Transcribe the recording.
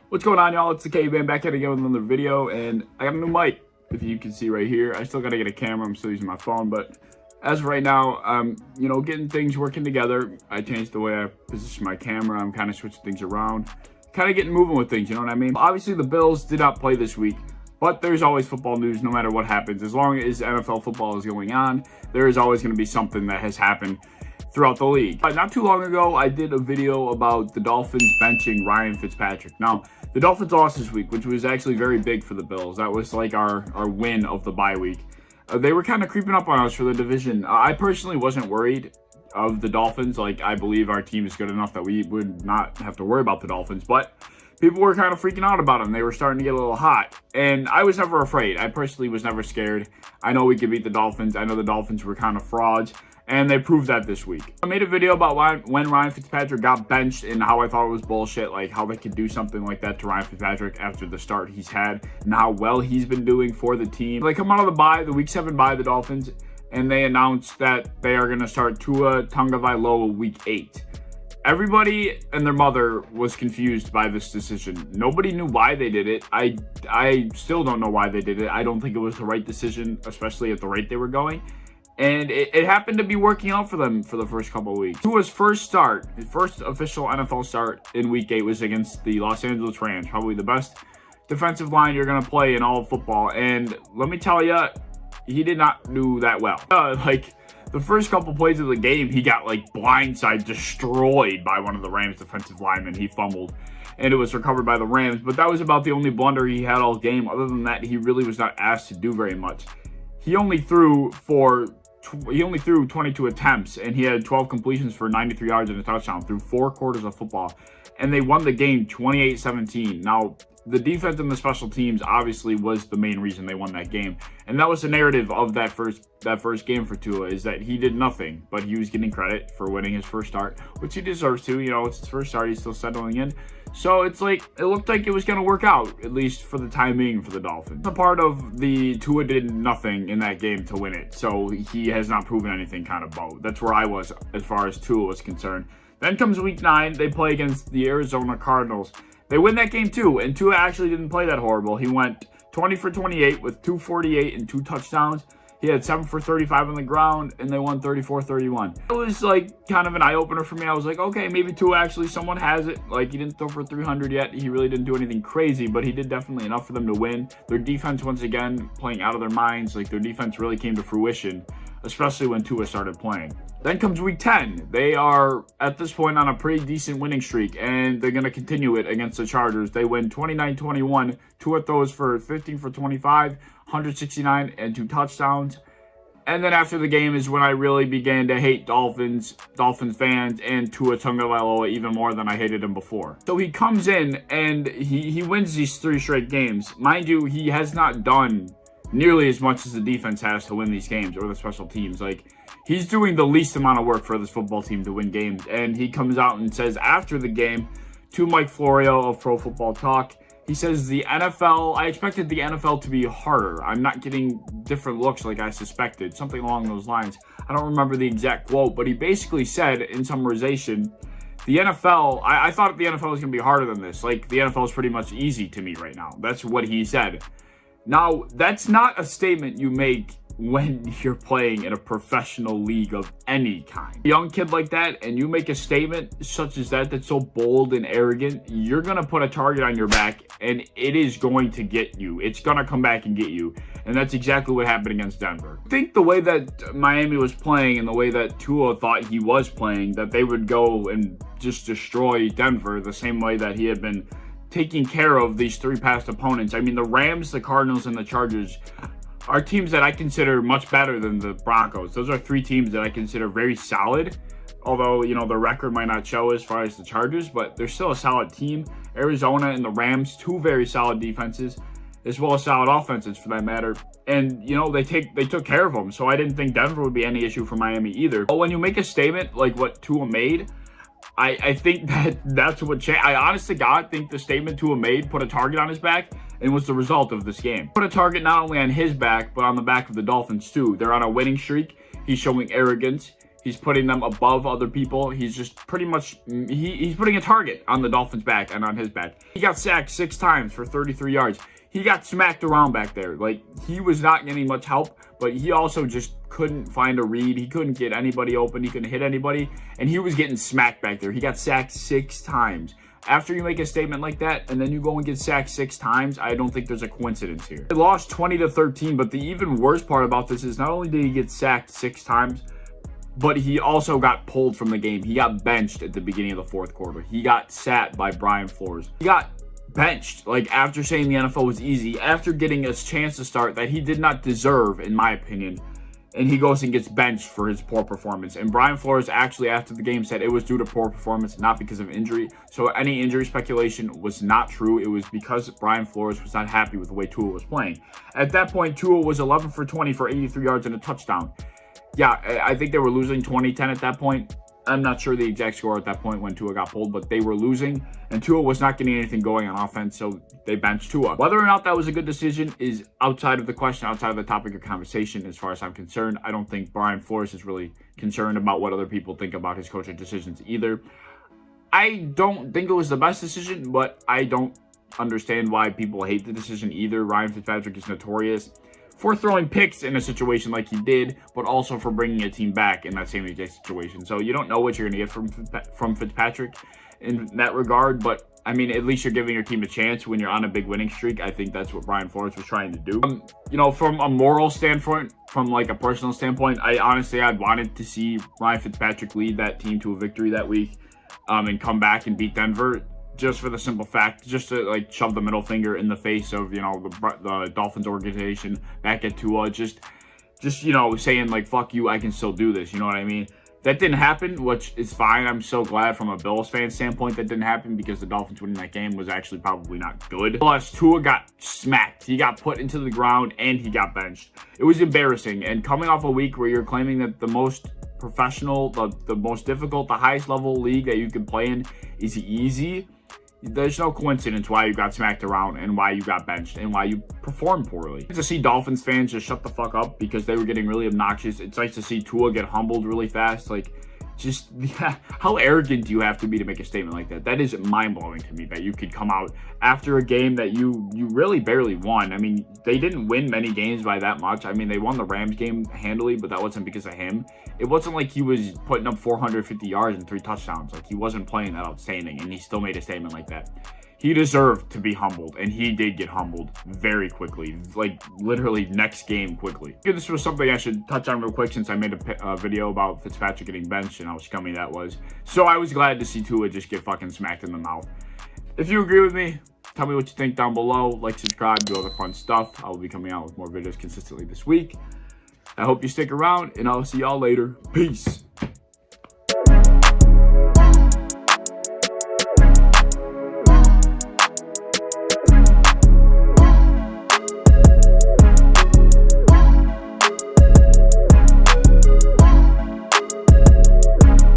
What's going on, y'all? It's the K-Man back at it again with another video, and I got a new mic, if you can see right here. I still gotta get a camera. I'm still using my phone, but as of right now, I'm, getting things working together. I changed the way I position my camera. I'm kind of switching things around, kind of getting moving with things, you know what I mean? Obviously, the Bills did not play this week, but there's always football news no matter what happens. As long as NFL football is going on, there is always going to be something that has happened throughout the league. Not too long ago, I did a video about the Dolphins benching Ryan Fitzpatrick. Now, the Dolphins lost this week, which was actually very big for the Bills. That was like our win of the bye week. They were kind of creeping up on us for the division. I personally wasn't worried of the Dolphins. Like, I believe our team is good enough that we would not have to worry about the Dolphins. But people were kind of freaking out about them. They were starting to get a little hot. And I was never afraid. I personally was never scared. I know we could beat the Dolphins. I know the Dolphins were kind of frauds. And they proved that this week. I made a video about when Ryan Fitzpatrick got benched and how I thought it was bullshit, like how they could do something like that to Ryan Fitzpatrick after the start he's had and how well he's been doing for the team. They come out of the bye, the week 7 bye, the Dolphins, and they announced that they are going to start Tua Tagovailoa week 8. Everybody and their mother was confused by this decision. Nobody knew why they did it. I still don't know why they did it. I don't think it was the right decision, especially at the rate they were going. And it happened to be working out for them for the first couple of weeks. Tua's first official NFL start in week 8 was against the Los Angeles Rams, probably the best defensive line you're going to play in all of football. And let me tell you, he did not do that well. The first couple plays of the game, he got blindside destroyed by one of the Rams defensive linemen. He fumbled, and it was recovered by the Rams. But that was about the only blunder he had all game. Other than that, he really was not asked to do very much. He only threw 22 attempts, and he had 12 completions for 93 yards and a touchdown through 4 quarters of football. And they won the game 28-17. Now, the defense and the special teams obviously was the main reason they won that game. And that was the narrative of that first game for Tua, is that he did nothing, but he was getting credit for winning his first start, which he deserves to. It's his first start. He's still settling in. So it looked like it was going to work out, at least for the time being for the Dolphins. A part of the Tua did nothing in that game to win it, so he has not proven anything kind of boat. That's where I was as far as Tua was concerned. Then comes week 9, they play against the Arizona Cardinals. They win that game too, and Tua actually didn't play that horrible. He went 20 for 28 with 248 and 2 touchdowns. He had 7 for 35 on the ground, and they won 34-31. It was kind of an eye-opener for me. I was like, okay, maybe Tua actually, someone has it. He didn't throw for 300 yet. He really didn't do anything crazy, but he did definitely enough for them to win. Their defense, once again, playing out of their minds. Their defense really came to fruition, especially when Tua started playing. Then comes week 10. They are, at this point, on a pretty decent winning streak, and they're going to continue it against the Chargers. They win 29-21. Tua throws for 15 for 25, 169, and 2 touchdowns. And then after the game is when I really began to hate Dolphins fans, and Tua Tagovailoa even more than I hated him before. So he comes in, and he wins these 3 straight games. Mind you, he has not done nearly as much as the defense has to win these games, or the special teams. He's doing the least amount of work for this football team to win games. And he comes out and says after the game to Mike Florio of Pro Football Talk, he says I expected the NFL to be harder. I'm not getting different looks like I suspected. Something along those lines. I don't remember the exact quote, but he basically said in summarization, the NFL, I thought the NFL was going to be harder than this. The NFL is pretty much easy to me right now. That's what he said. Now, that's not a statement you make when you're playing in a professional league of any kind. A young kid like that, and you make a statement such as that's so bold and arrogant, you're going to put a target on your back, and it is going to get you. It's going to come back and get you. And that's exactly what happened against Denver. I think the way that Miami was playing and the way that Tua thought he was playing, that they would go and just destroy Denver the same way that he had been taking care of these 3 past opponents. I mean, the Rams, the Cardinals, and the Chargers are teams that I consider much better than the Broncos. Those are 3 teams that I consider very solid, although, the record might not show as far as the Chargers, but they're still a solid team. Arizona and the Rams, 2 very solid defenses, as well as solid offenses for that matter. And, they took care of them, so I didn't think Denver would be any issue for Miami either. But when you make a statement like what Tua made, I think that's what changed. I honest to God think the statement Tua made put a target on his back and was the result of this game. Put a target not only on his back, but on the back of the Dolphins too. They're on a winning streak. He's showing arrogance. He's putting them above other people. He's just pretty much, he's putting a target on the Dolphins' back and on his back. He got sacked 6 times for 33 yards. He got smacked around back there. Like, he was not getting much help, but he also just couldn't find a read. He couldn't get anybody open. He couldn't hit anybody, and he was getting smacked back there. He got sacked 6 times. After you make a statement like that, and then you go and get sacked 6 times, I don't think there's a coincidence here. They lost 20-13, but the even worse part about this is not only did he get sacked 6 times, but he also got pulled from the game. He got benched at the beginning of the 4th quarter. He got sat by Brian Flores. He got benched, like, after saying the NFL was easy, after getting a chance to start that he did not deserve, in my opinion, and he goes and gets benched for his poor performance. And Brian Flores actually, after the game, said it was due to poor performance, not because of injury. So any injury speculation was not true. It was because Brian Flores was not happy with the way Tua was playing. At that point, Tua was 11 for 20 for 83 yards and a touchdown. Yeah, I think they were losing 20-10 at that point. I'm not sure the exact score at that point when Tua got pulled, but they were losing, and Tua was not getting anything going on offense, so they benched Tua. Whether or not that was a good decision is outside of the question, outside of the topic of conversation as far as I'm concerned. I don't think Brian Flores is really concerned about what other people think about his coaching decisions either. I don't think it was the best decision, but I don't understand why people hate the decision either. Ryan Fitzpatrick is notorious for throwing picks in a situation like he did, but also for bringing a team back in that same exact situation. So you don't know what you're going to get from Fitzpatrick in that regard, but I mean, at least you're giving your team a chance when you're on a big winning streak. I think that's what Brian Flores was trying to do. You know, from a moral standpoint, from like a personal standpoint, I'd wanted to see Ryan Fitzpatrick lead that team to a victory that week, and come back and beat Denver. Just for the simple fact, just to like shove the middle finger in the face of, you know, the Dolphins organization back at Tua, just you know, saying like, fuck you, I can still do this, you know what I mean? That didn't happen, which is fine. I'm so glad from a Bills fan standpoint that didn't happen, because the Dolphins winning that game was actually probably not good. Plus, Tua got smacked. He got put into the ground and he got benched. It was embarrassing, and coming off a week where you're claiming that the most professional, the most difficult, the highest level league that you can play in is easy. There's no coincidence why you got smacked around and why you got benched and why you performed poorly. To see Dolphins fans just shut the fuck up because they were getting really obnoxious. It's nice to see Tua get humbled really fast. Like, just, yeah, how arrogant do you have to be to make a statement like that? That is mind-blowing to me, that you could come out after a game that you really barely won. I mean, they didn't win many games by that much. I mean, they won the Rams game handily, but that wasn't because of him. It wasn't like he was putting up 450 yards and 3 touchdowns. Like, he wasn't playing that outstanding, and he still made a statement like that. He deserved to be humbled, and he did get humbled very quickly, like literally next game quickly. This was something I should touch on real quick, since I made a video about Fitzpatrick getting benched and how scummy that was. So I was glad to see Tua just get fucking smacked in the mouth. If you agree with me, tell me what you think down below. Like, subscribe, do all the fun stuff. I will be coming out with more videos consistently this week. I hope you stick around, and I'll see y'all later. Peace.